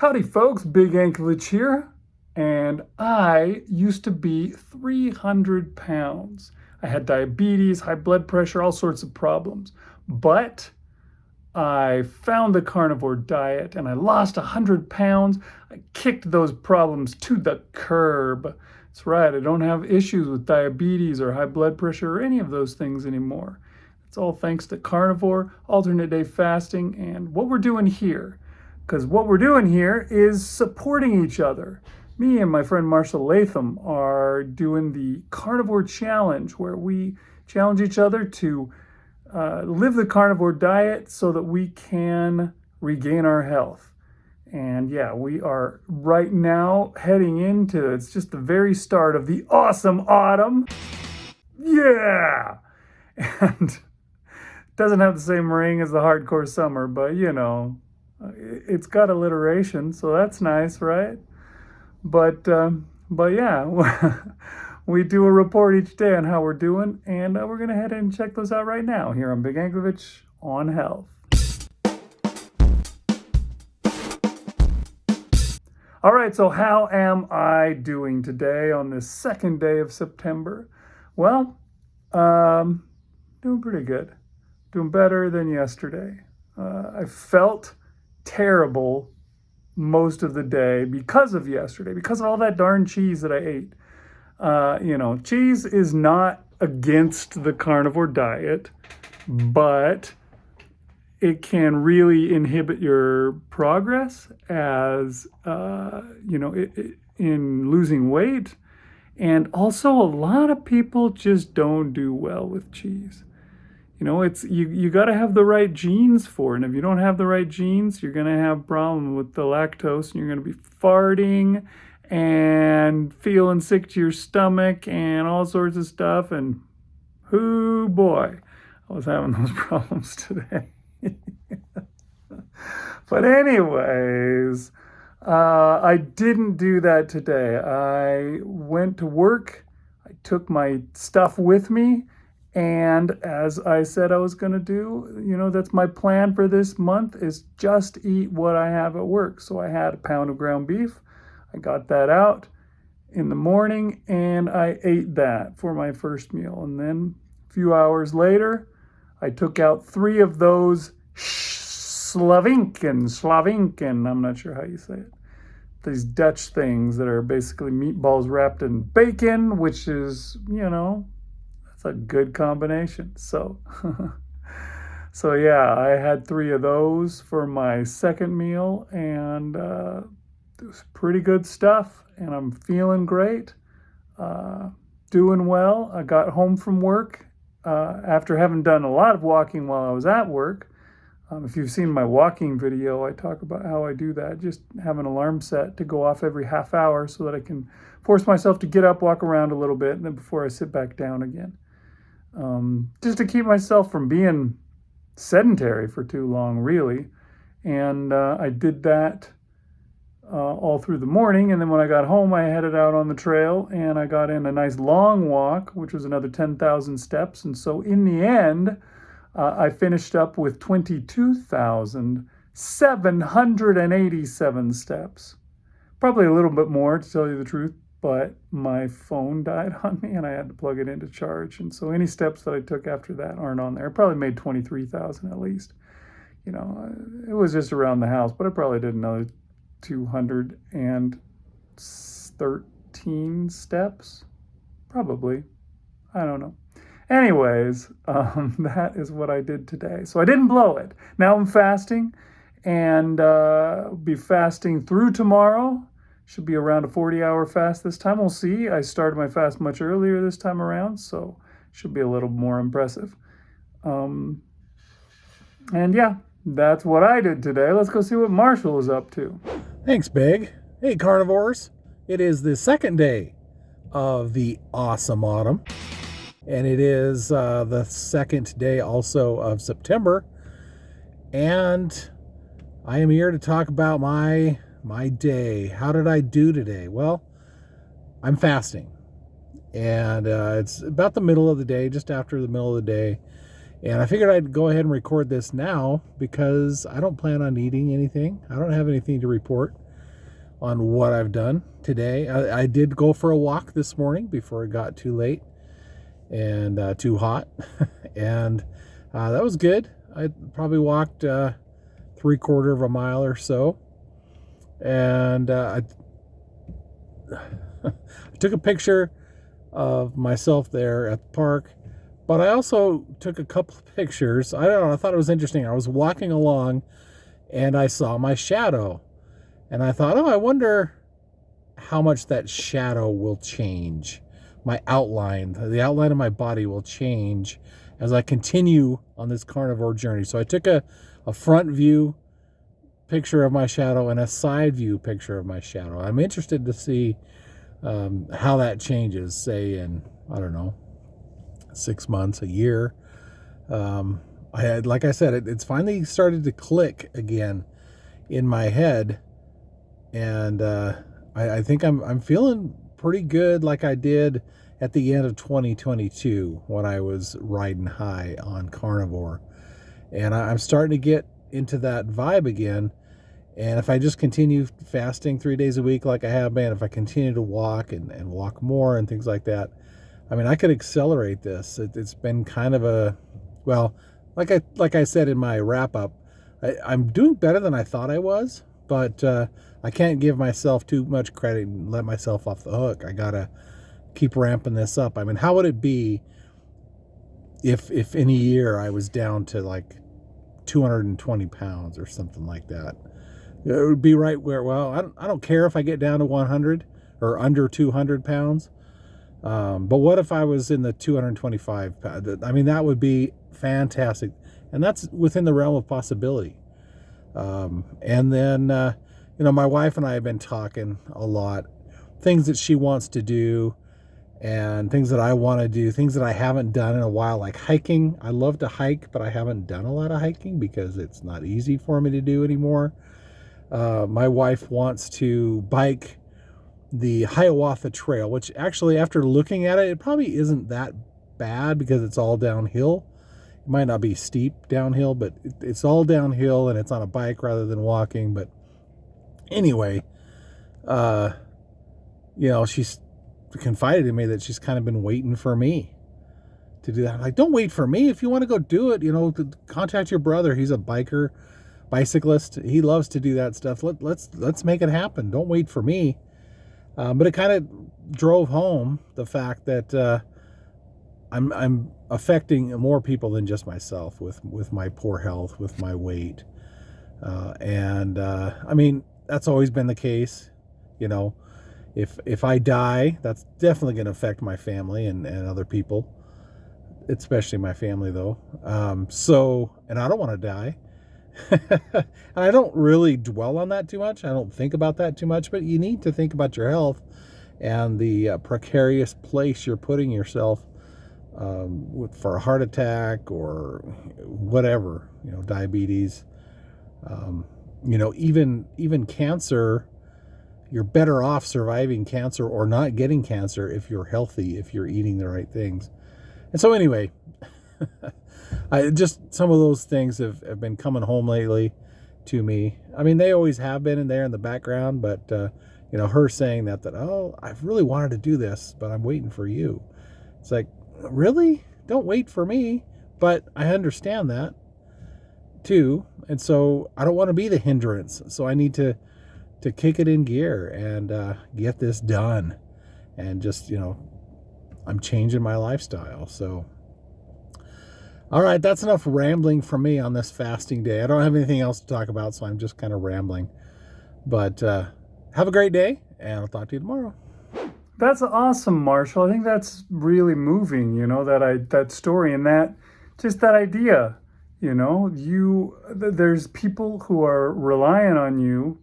Howdy folks, Big Anklage here, and I used to be 300 pounds. I had diabetes, high blood pressure, all sorts of problems, but I found the carnivore diet and I lost 100 pounds. I kicked those problems to the curb. That's right, I don't have issues with diabetes or high blood pressure or any of those things anymore. It's all thanks to carnivore, alternate day fasting, and what we're doing here. Because what we're doing here is supporting each other. Me and my friend Marshal are doing the Carnivore Challenge, where we challenge each other to live the carnivore diet so that we can regain our health. And yeah, we are right now heading into, it's just the very start of the awesome autumn. Yeah! And it doesn't have the same ring as the hardcore summer, but you know, it's got alliteration, so that's nice, right? But yeah, we do a report each day on how we're doing, and we're gonna head and check those out right now here on Big Anklage on Health. All right, so how am I doing today on this second day of September? Well, doing pretty good, doing better than yesterday. I felt terrible most of the day because of yesterday, because of all that darn cheese that I ate. You know, cheese is not against the carnivore diet, but it can really inhibit your progress as, you know, in losing weight. And also a lot of people just don't do well with cheese. You know, it's you got to have the right genes for it. And if you don't have the right genes, you're going to have problem with the lactose, and you're going to be farting and feeling sick to your stomach and all sorts of stuff. And oh boy, I was having those problems today. But anyways, I didn't do that today. I went to work. I took my stuff with me. And as I said I was going to do, you know, that's my plan for this month, is just eat what I have at work. So I had a pound of ground beef. I got that out in the morning and I ate that for my first meal. And then a few hours later, I took out 3 of those Slavinken, I'm not sure how you say it. These Dutch things that are basically meatballs wrapped in bacon, which is, you know, a good combination. So so yeah, I had 3 of those for my second meal, and it was pretty good stuff, and I'm feeling great, doing well. I got home from work after having done a lot of walking while I was at work. If you've seen my walking video, I talk about how I do that. Just have an alarm set to go off every half hour so that I can force myself to get up, walk around a little bit, and then before I sit back down again. Just to keep myself from being sedentary for too long, really. And I did that all through the morning. And then when I got home, I headed out on the trail and I got in a nice long walk, which was another 10,000 steps. And so in the end, I finished up with 22,787 steps. Probably a little bit more, to tell you the truth. But my phone died on me and I had to plug it into charge. And so any steps that I took after that aren't on there. I probably made 23,000 at least. You know, it was just around the house, but I probably did another 213 steps. Probably. I don't know. Anyways, that is what I did today. So I didn't blow it. Now I'm fasting and be fasting through tomorrow. Should be around a 40-hour fast this time. We'll see. I started my fast much earlier this time around, so should be a little more impressive. And yeah, that's what I did today. Let's go see what Marshall is up to. Thanks, Big. Hey, carnivores. It is the second day of the awesome autumn, and it is the second day also of September. And I am here to talk about my day. How did I do today? Well, I'm fasting, and it's about the middle of the day, just after the middle of the day, and I figured I'd go ahead and record this now because I don't plan on eating anything. I don't have anything to report. on what I've done today. I did go for a walk this morning before it got too late and too hot. And that was good. I probably walked 3/4 of a mile or so. And I took a picture of myself there at the park, but I also took a couple of pictures. I don't know, I thought it was interesting. I was walking along and I saw my shadow. And I thought, oh, I wonder how much that shadow will change. My outline, the outline of my body will change as I continue on this carnivore journey. So I took a front view picture of my shadow and a side view picture of my shadow. I'm interested to see how that changes, say in, I don't know, 6 months, a year. Like I said, it's finally started to click again in my head. And I think I'm feeling pretty good, like I did at the end of 2022 when I was riding high on Carnivore. And I'm starting to get into that vibe again. And if I just continue fasting 3 days a week like I have been, if I continue to walk and walk more and things like that, I mean, I could accelerate this. It's been kind of a, well, like I said in my wrap up, I'm doing better than I thought I was, but I can't give myself too much credit and let myself off the hook. I gotta keep ramping this up. I mean, how would it be if in a year I was down to like 220 pounds or something like that? It would be right where, well, I don't care if I get down to 100 or under 200 pounds. But what if I was in the 225 pounds? I mean, that would be fantastic. And that's within the realm of possibility. And then, my wife and I have been talking a lot, things that she wants to do and things that I want to do, things that I haven't done in a while, like hiking. I love to hike, but I haven't done a lot of hiking because it's not easy for me to do anymore. My wife wants to bike the Hiawatha Trail, which actually, after looking at it, it probably isn't that bad because it's all downhill. It might not be steep downhill, but it's all downhill and it's on a bike rather than walking. But anyway, she's confided in me that she's kind of been waiting for me to do that. I'm like, don't wait for me. If you want to go do it, contact your brother. He's a bicyclist. He loves to do that stuff. Let's make it happen. Don't wait for me. But it kind of drove home the fact that I'm affecting more people than just myself with my poor health, with my weight. I mean, that's always been the case. If I die, that's definitely going to affect my family and other people, especially my family though. And I don't want to die. And I don't really dwell on that too much. I don't think about that too much, but you need to think about your health and the precarious place you're putting yourself for a heart attack or whatever, diabetes, even cancer. You're better off surviving cancer or not getting cancer if you're healthy, if you're eating the right things. And so anyway, just some of those things have been coming home lately to me. I mean, they always have been in there in the background, but her saying that oh, I've really wanted to do this, but I'm waiting for you. It's like, really? Don't wait for me. But I understand that too. And so I don't want to be the hindrance. So I need to kick it in gear and get this done. And just, I'm changing my lifestyle. So, all right, that's enough rambling from me on this fasting day. I don't have anything else to talk about, so I'm just kind of rambling. But have a great day, and I'll talk to you tomorrow. That's awesome, Marshall. I think that's really moving, that story and that idea, there's people who are relying on you.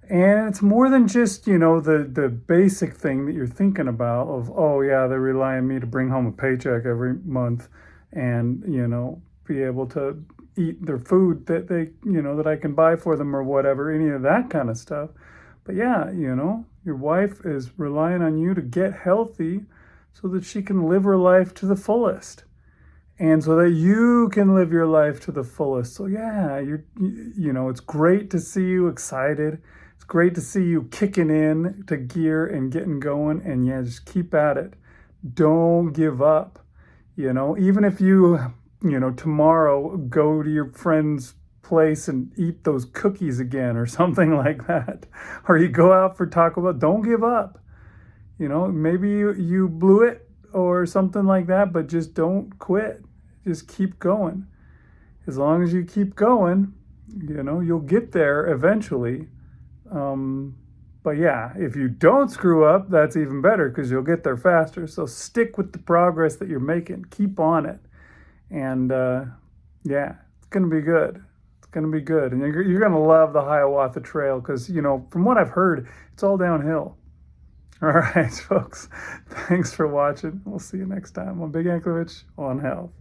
And it's more than just, the basic thing that you're thinking about of, oh yeah, they rely on me to bring home a paycheck every month and, be able to eat their food that they, that I can buy for them or whatever, any of that kind of stuff. But yeah, your wife is relying on you to get healthy so that she can live her life to the fullest. And so that you can live your life to the fullest. So yeah, it's great to see you excited. It's It's great to see you kicking in to gear and getting going. And yeah, just keep at it. Don't give up. Even if tomorrow go to your friend's place and eat those cookies again or something like that, or you go out for Taco Bell, don't give up. Maybe you blew it or something like that, but just don't quit. Just keep going. As long as you keep going, you'll get there eventually. But yeah, if you don't screw up, that's even better because you'll get there faster. So stick with the progress that you're making. Keep on it. And yeah, it's going to be good. It's going to be good. And you're going to love the Hiawatha Trail because, from what I've heard, it's all downhill. All right, folks. Thanks for watching. We'll see you next time on Big Anklevich on Health.